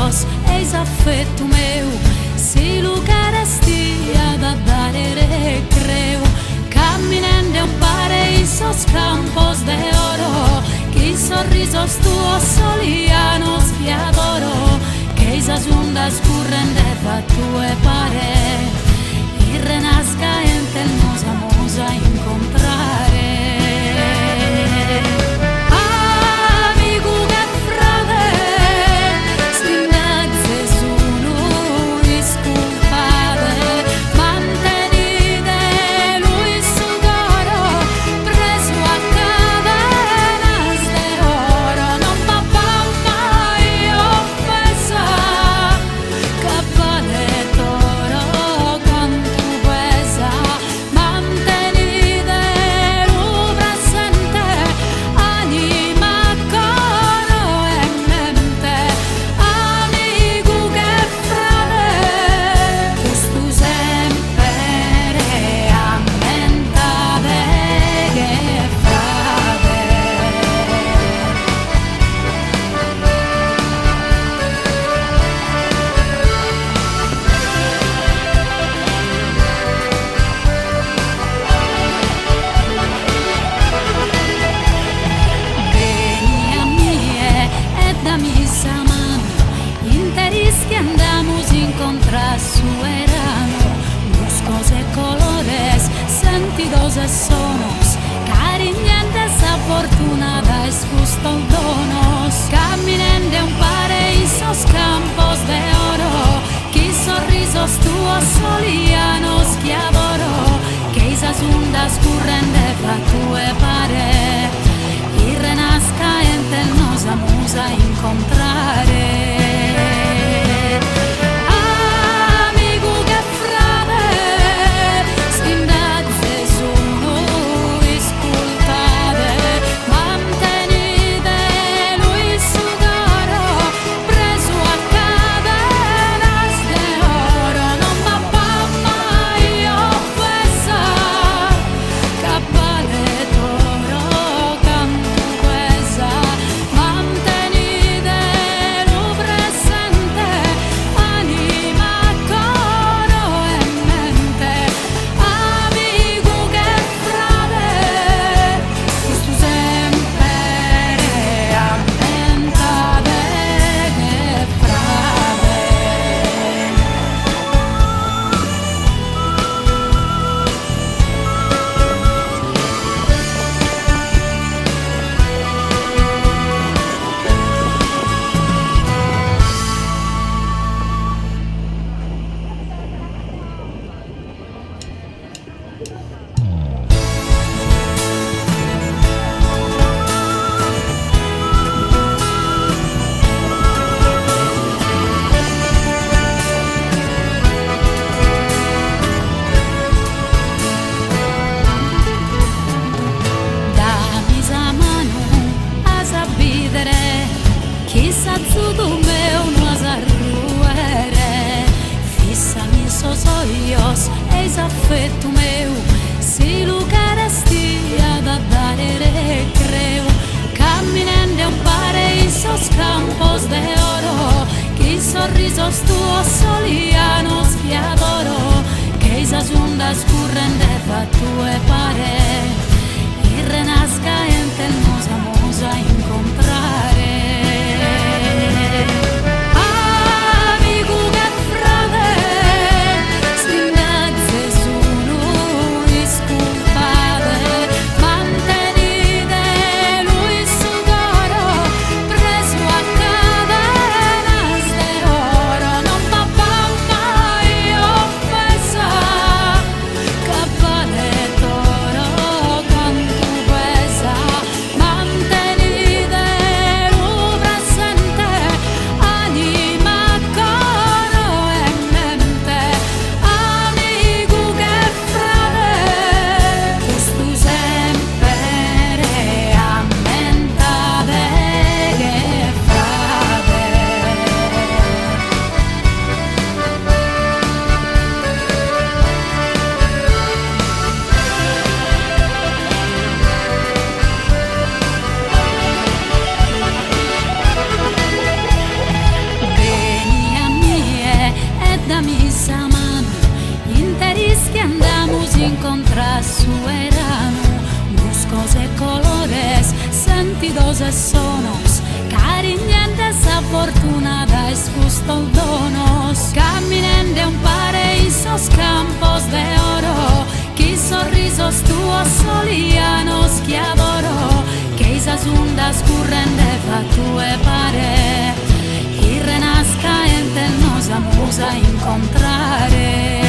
olhos, eis afeto meu. Se lugar estia da dare recreo, caminando en paraísos campos de oro, que sorrisos tuos solianos que adoro, que esas ondas corren de tue pare y renazca entre nos vamos a encontrar. Somos cariñantes afortunadas, justo donos, caminando en paraísos campos de oro, que sorrisos tuos solianos que adoro, que esas ondas corren de tue pare y renazca entre nos vamos a encontrar. Eis afeto meu, se lugar estia da dare recreo, caminando en paraísos campos de oro, que sorrisos tuos solianos que adoro, que esas ondas corren de tue pare y renazca entre nos vamos a encontrar. Cappale toro con tu besa. sentidos sonos, cariñentes afortunadas justo donos, caminando un paraísos campos de oro, que sorrisos tuos solianos que adoro, que esas ondas corren de fatue pare, y renasca entre nos vamos a incontrare.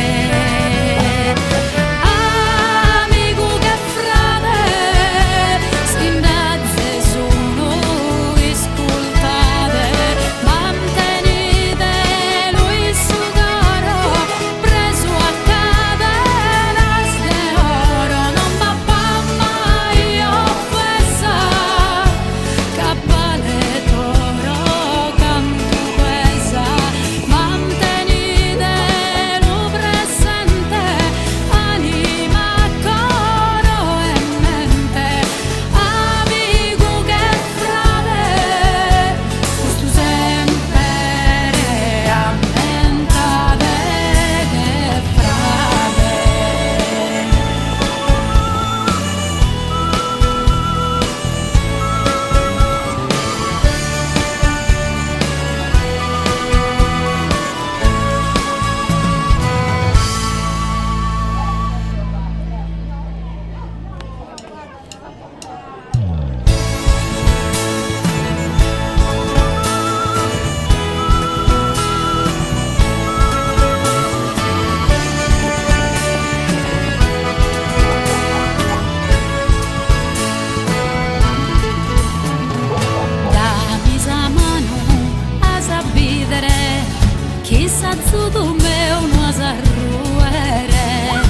Tudo meu nos arruere,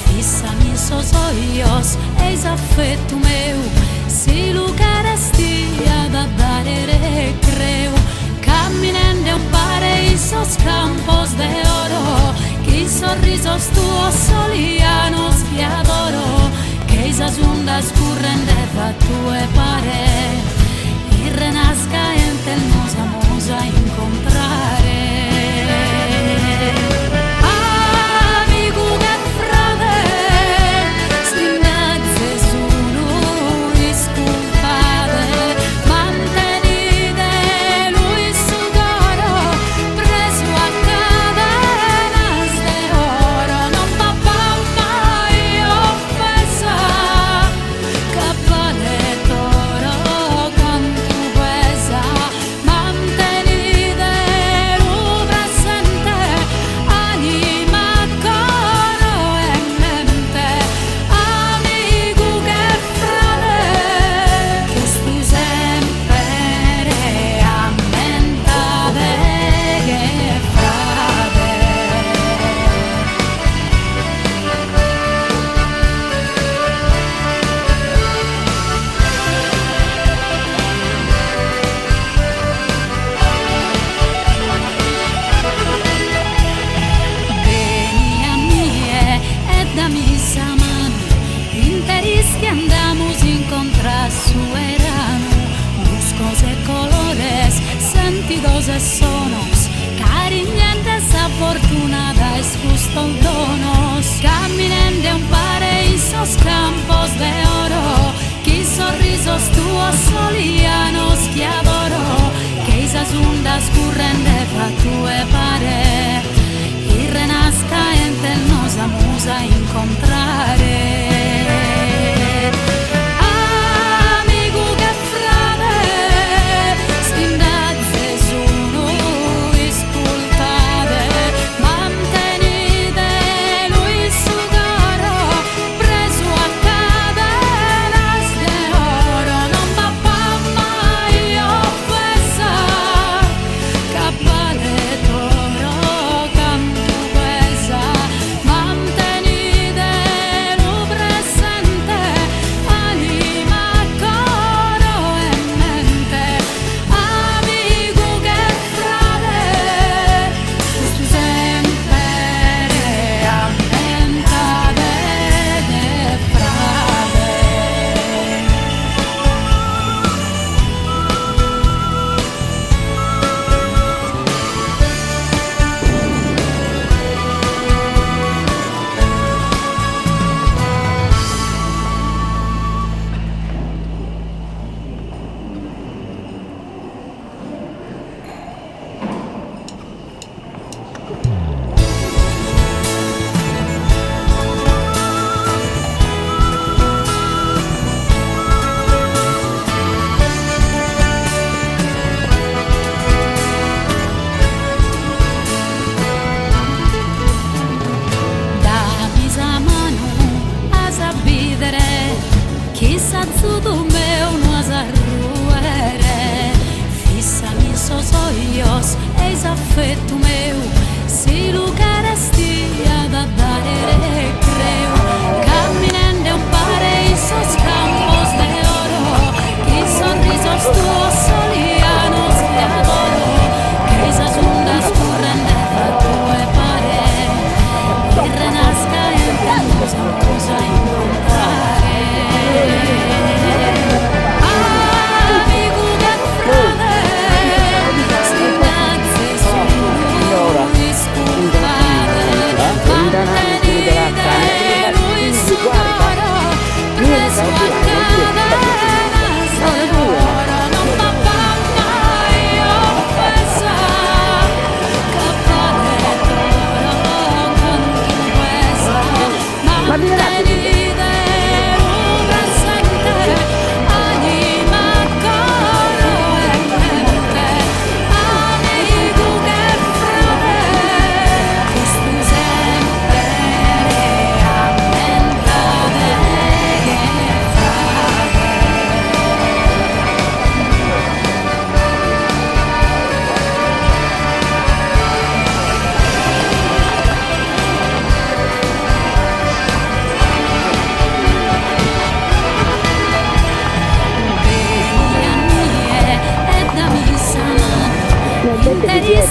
fissa-me sos olhos, eis afeto meu, se lugar estia da dare recreo, caminando un paraísos campos de oro, que sorrisos tuos solianos que adoro, que esas ondas corren de fatue pare, y renasca entre nos vamos a incontrare. Que andamos encontrar su verano, buscos de colores, sentidos de sonos, cariñentes afortunadas justo donos, caminando un paraísos campos de oro, que sorrisos tuos solianos que adoro, que esas ondas corren de fatue pare, y renasca entre nos vamos a incontrare. Toro Chissà tu meu no azarruere, fissa-me sos olhos, eis afeto meu, se lugar estia da dare creu, caminando un paraísos campos de oro, que sorrisos tuos solianos te adoro, que esas ondas corren de tue pared, y renazca entre nos a cosa incontrare.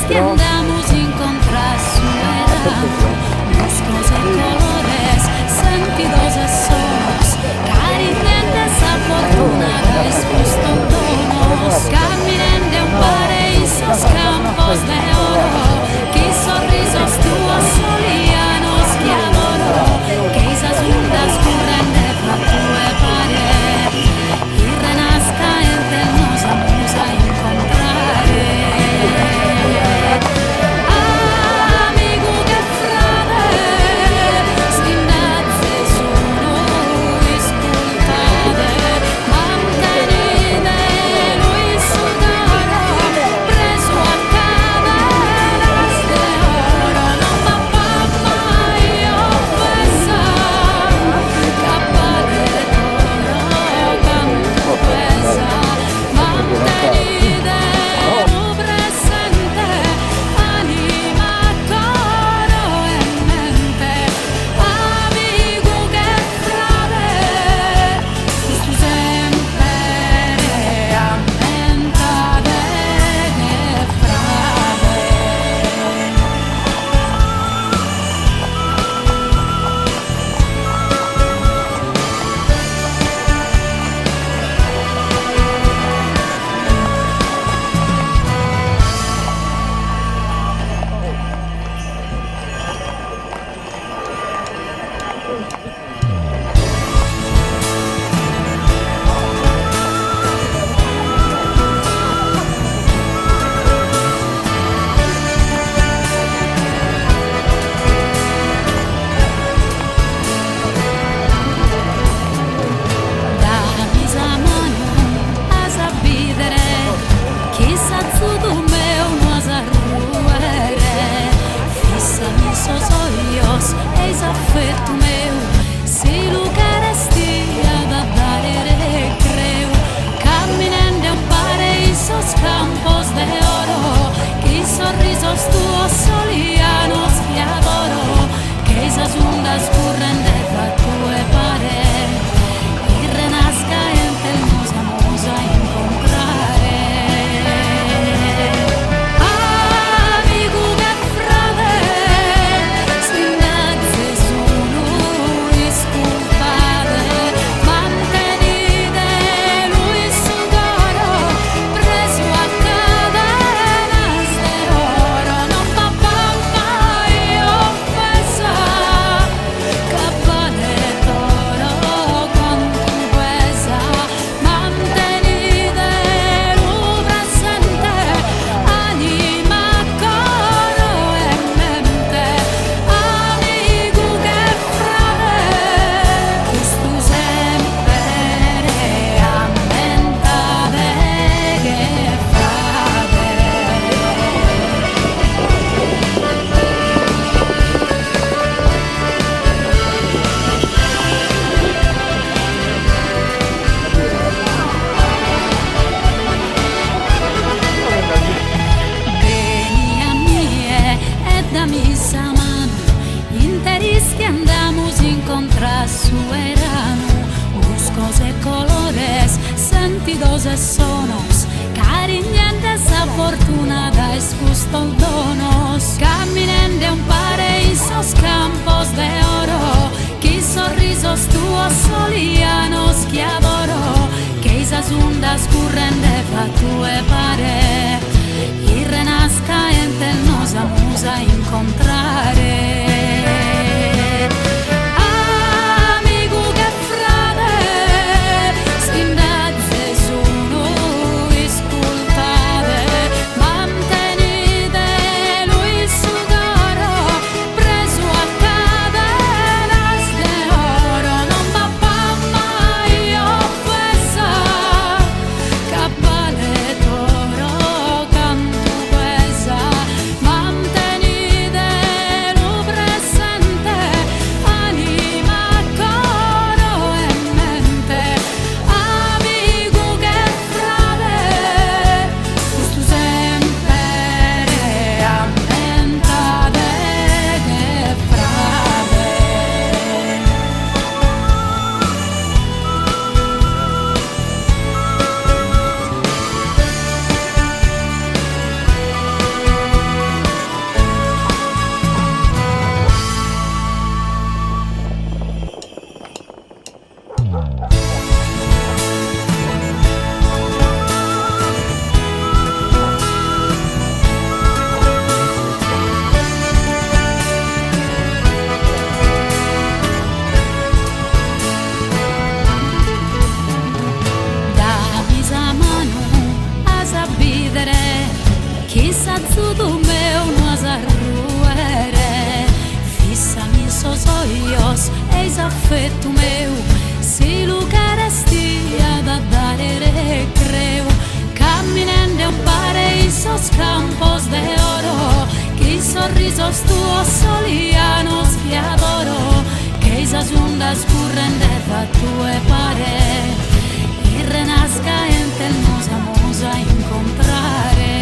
Che andamos encontrar su verano, las cosas colores, sentidos esos, cariñentes afortunadas, justo donos, caminando un paraísos campos de oro, que sorrisos tuos solianos que adoro, que esas ondas corren de tue pared, y renazca entre nos vamos a encontrar. Preso a cada sentidos sonos, cariñantes afortunadas custos donos, caminando un paraísos campos de oro, que sorrisos tuos solianos que adoro, que esas ondas curren de fatue pare, y renasca entre nos vamos a incontrare. Chissà tudo meu nos arruere, fissa-me sos olhos, eis afeto meu, se lugar estia da dare recreo, caminando un paraísos campos de oro, que sorrisos tuos solianos que adoro, que esas ondas curren de fatue pare, y renasca entre nos vamos a incontrare.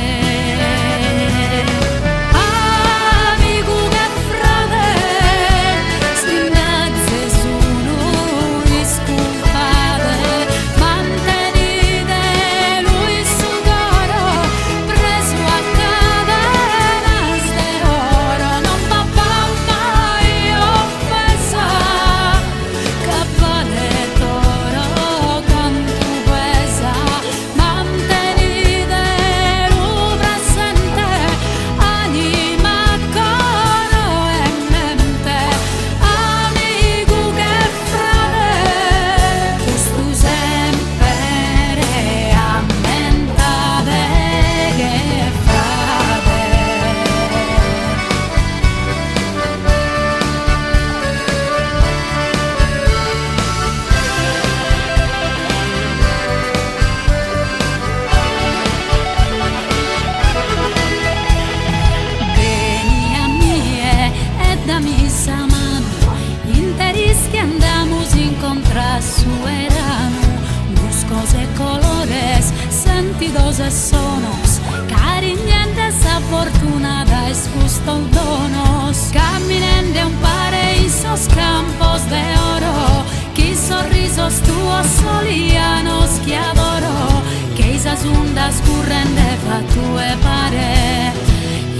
Sentidos sonos, cariñantes afortunadas custos donos, caminando un paraísos campos de oro, que sorrisos tuos solianos que adoro, que esas ondas curren de fatue pare,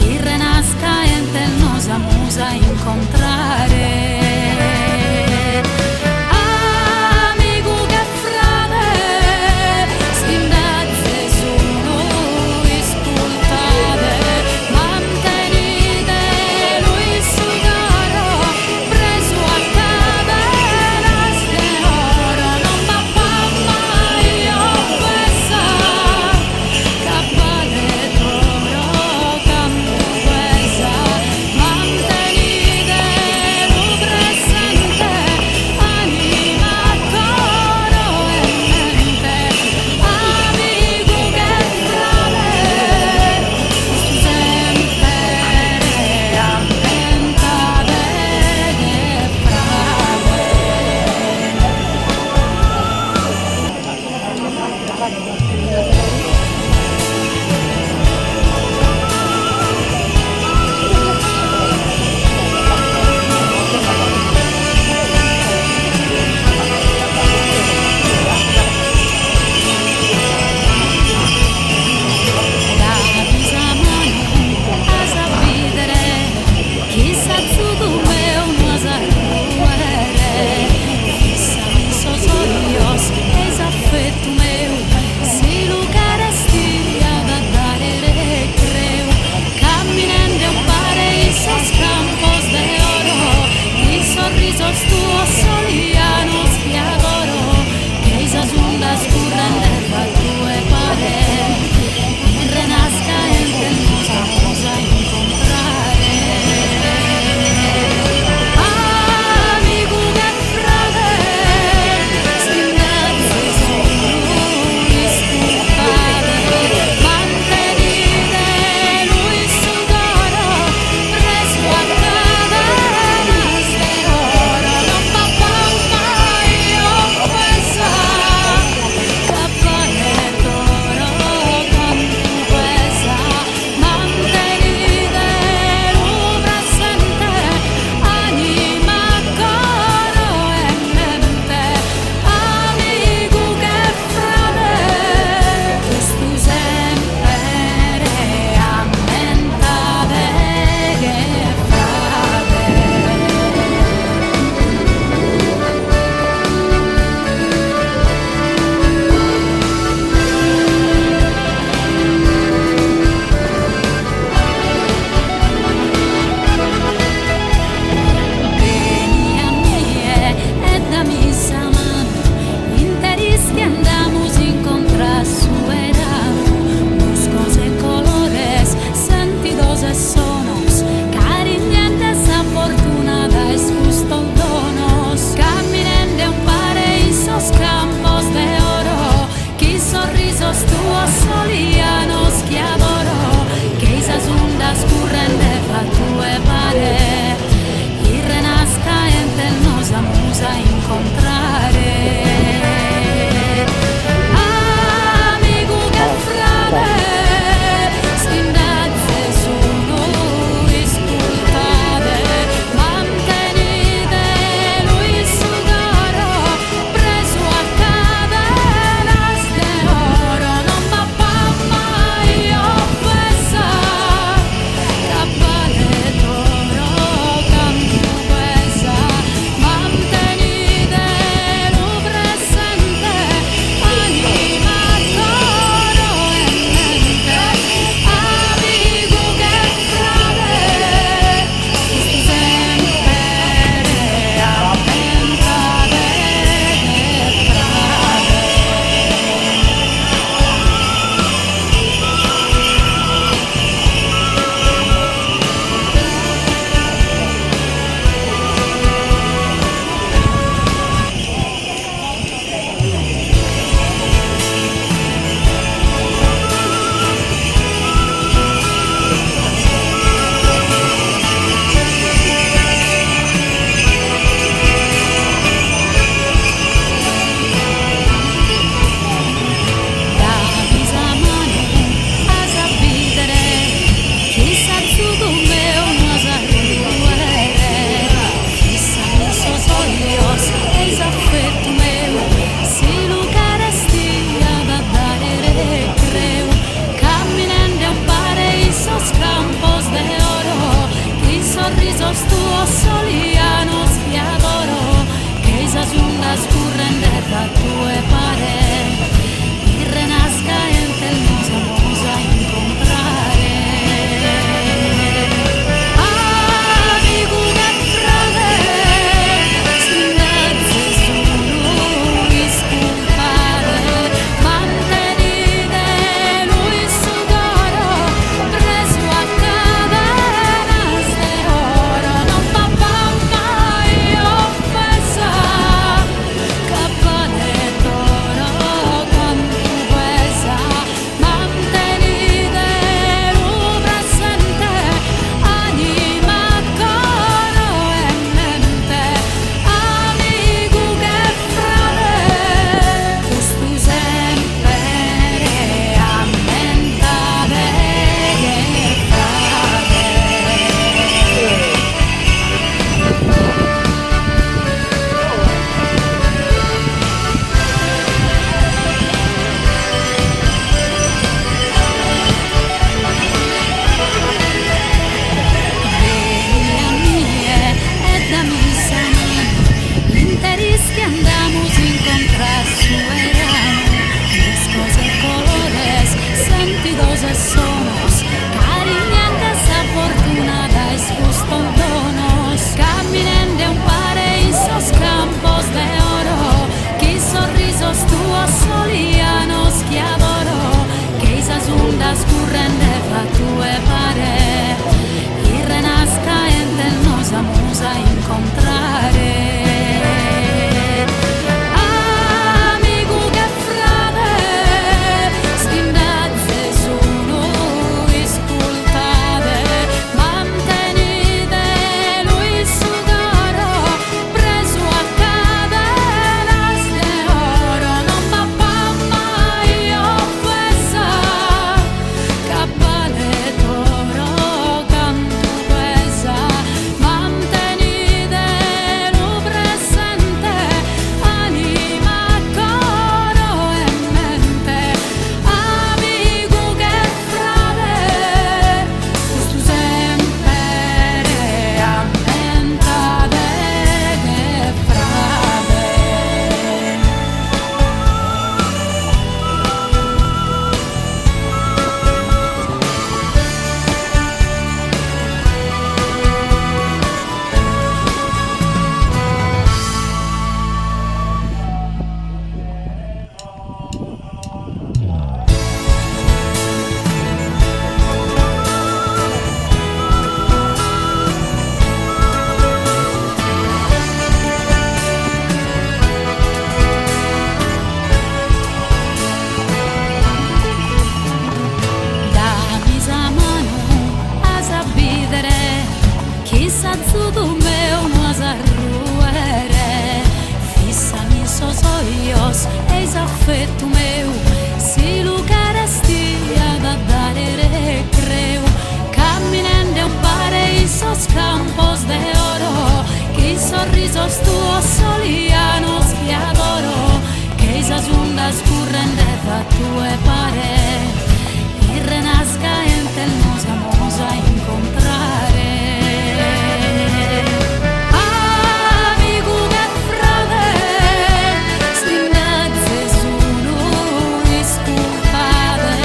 y renasca entre nos vamos a incontrare. Esa sorrisos tuos solianos que adoro, que esas ondas corren de tue pared y renazca entre el nos vamos a encontrare. Amigo che frate, silenzi solo isculpare, mantenite lui sudoro, preso a cadenas de oro, non va mai offesa, cappane d'oro quanto pesa, mantenite lui presente, anima, coro e mente, amico che frate, tu sempre ammentate che frate. Bella mie e da misa interis que andamos encontrar su verano, mis cosas colores, sentidos e sonos, cariñantes afortunadas custodonos, caminen de un paraísos campos de oro, que sorrisos tuos solianos que adoro, que esas ondas corren de tue pared y renazca entre nos vamos a encontrare. Amico che frate, spindezze sono iscultate, mantenite lui sudoro, preso a cadenas de oro, non va mai offesa, cappane d'oro canto pesa, mantenite lui presente, anima, coro e mente, amico che frate, tu sempre ammentate che frate. Dammi sa mano a sabidere, chissà tu meu no arruere, fissami sos olhos, eis afeto meu, si lucarestia da dare recreo, camminando un paraísos campos de oro, que sorrisos tuos solianos que adoro, que esas ondas corren de tue pared y renazca entre nos vamos a encontrare. Amico che frate, spindezze sono isculpate,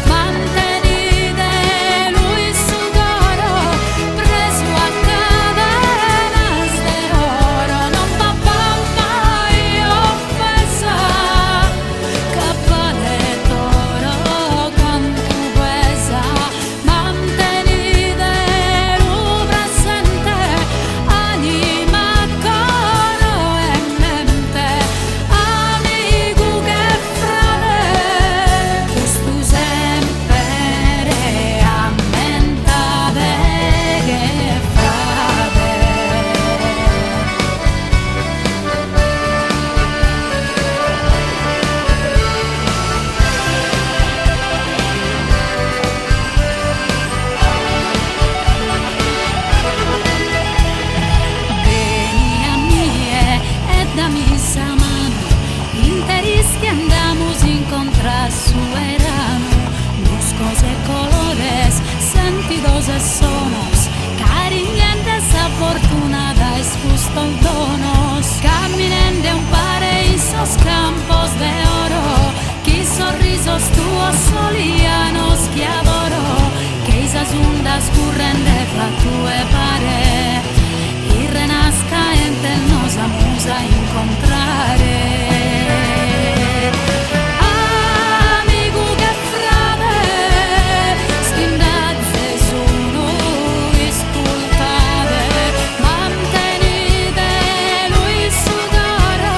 mantenite lui sudoro, preso a cadenas de oro, non va mai offesa, cappane d'oro fatue pare y renazca entre nos vamos a encontrare. Amigu che frade stindazze sono iscultate mantenite lui sudoro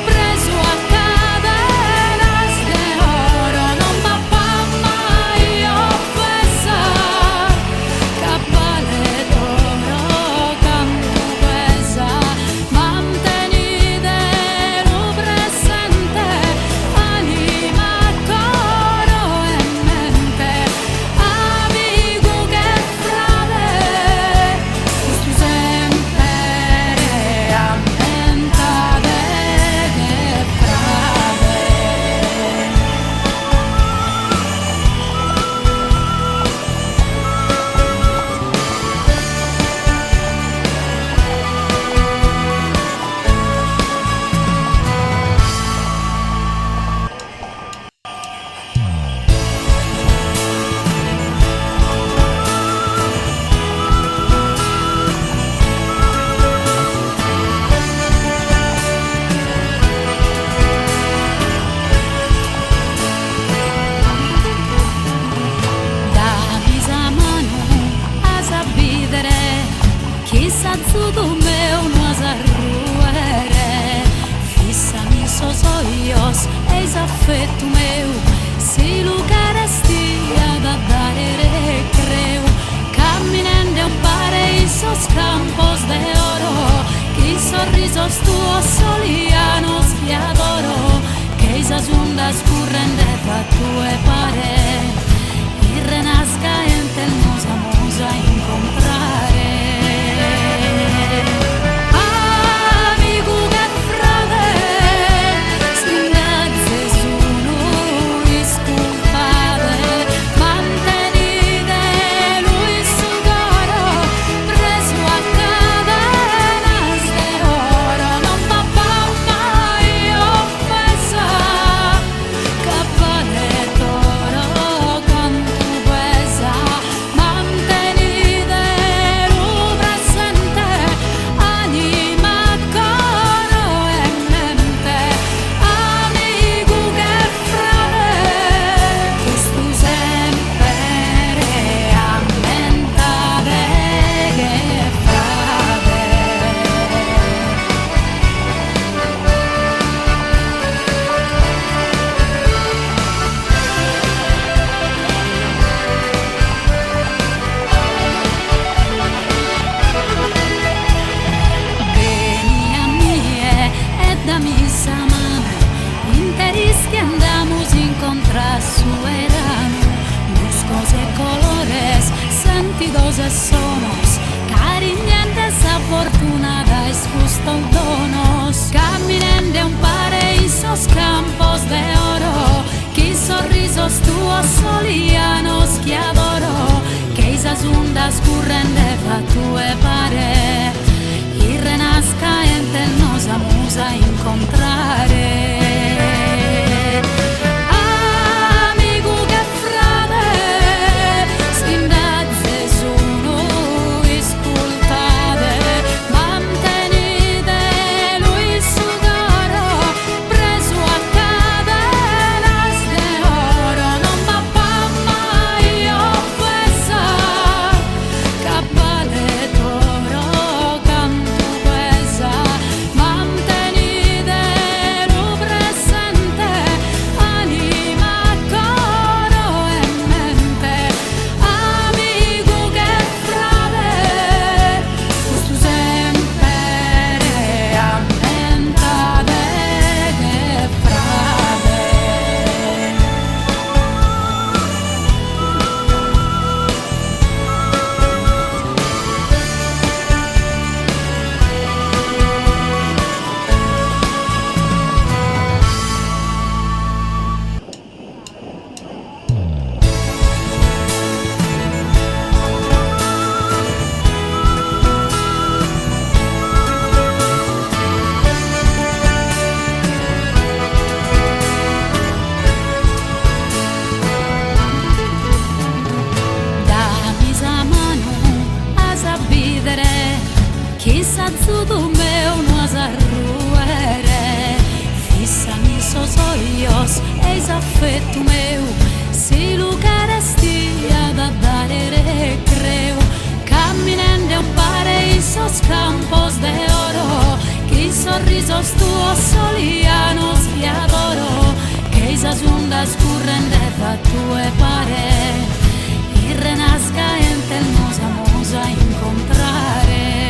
preso a cadenas de oro non va mai offesa cappale d'oro canto pesa mantenite lo presente anima coro e mente amico che frate questo sempre ammentate che frate. Da bisamano a sabidere chissà zudo meu no azarruere fissami sos oios eis affetto meu si lugar estia da dare recreo camminando un pare i sos campos de oro que sorrisos tuos solianos que adoro que esas ondas curren de fatue pare y renazca entre nos vamos a encontrare. Amico che frate stindazze sono iscultate mantenite lui sudoro preso a cadenas de oro non va mai offesa cappale d'oro quanto pesa mantenite lo presente anima coro e mente amico che frate questo sempre ammentate che frate. Veni a mie e dammi sa mano interis que andamos encontrar su verano buscos e colores sentidos e sonos cariñentes afortunadas justo donos caminando un pare y sos campos de oro que sorrisos tuos solianos que adoro que esas ondas curren de fatue pare y renazca entre nos vamos a encontrare. Amico che frate stindazze sono iscultate mantenite lui sudoro preso a cadenas de oro non va mai offesa cappale d'oro Quizá tudo meu nos arruere. Fissa-me os olhos, eis afeto meu. Se lugar estia da dare recreo, caminando en paraísos campos de oro, que sorrisos tuos solianos que adoro, que esas ondas corren de tue pare y renazca entre nos vamos a encontrare.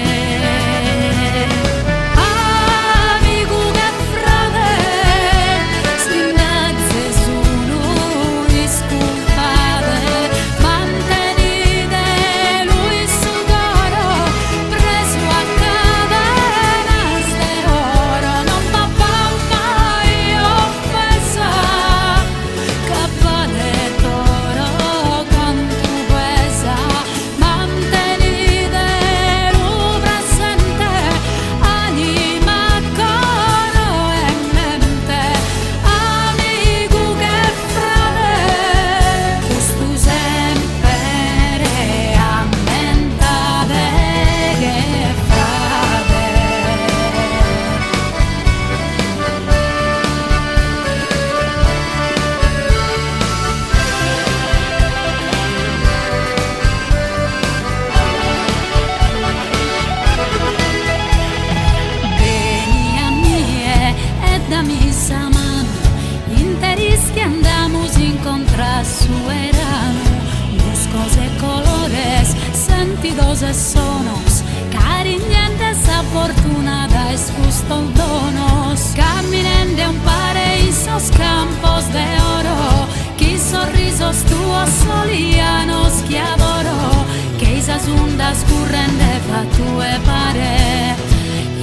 Sonos, cariñantes afortunadas, gustos donos, caminando en paraísos campos de oro, que sorrisos tuos solianos que adoro, que esas ondas corren de tue pare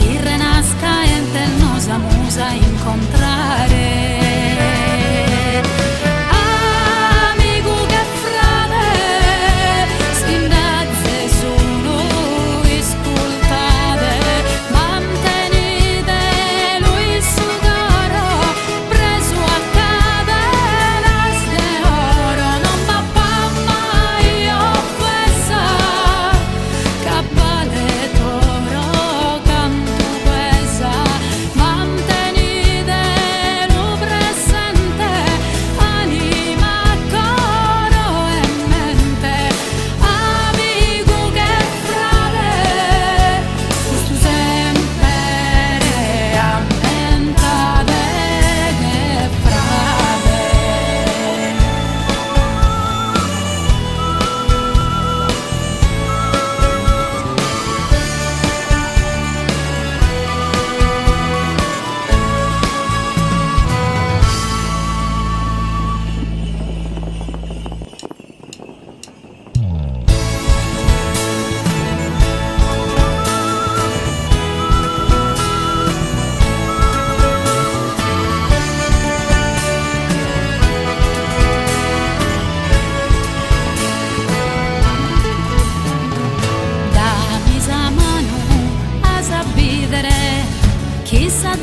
y renazca entre nos vamos a encontrare.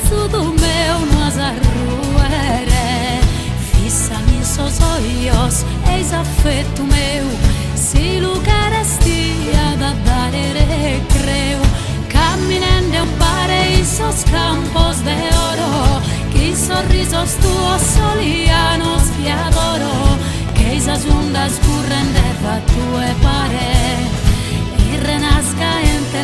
Tudo meu nos arruere. Fissa-me os olhos, eis afeto meu. Se lugar estia da dare recreo, caminando en paraísos campos de oro, que sorrisos tuos solianos que adoro, que esas ondas corren de tue pare y renazca entre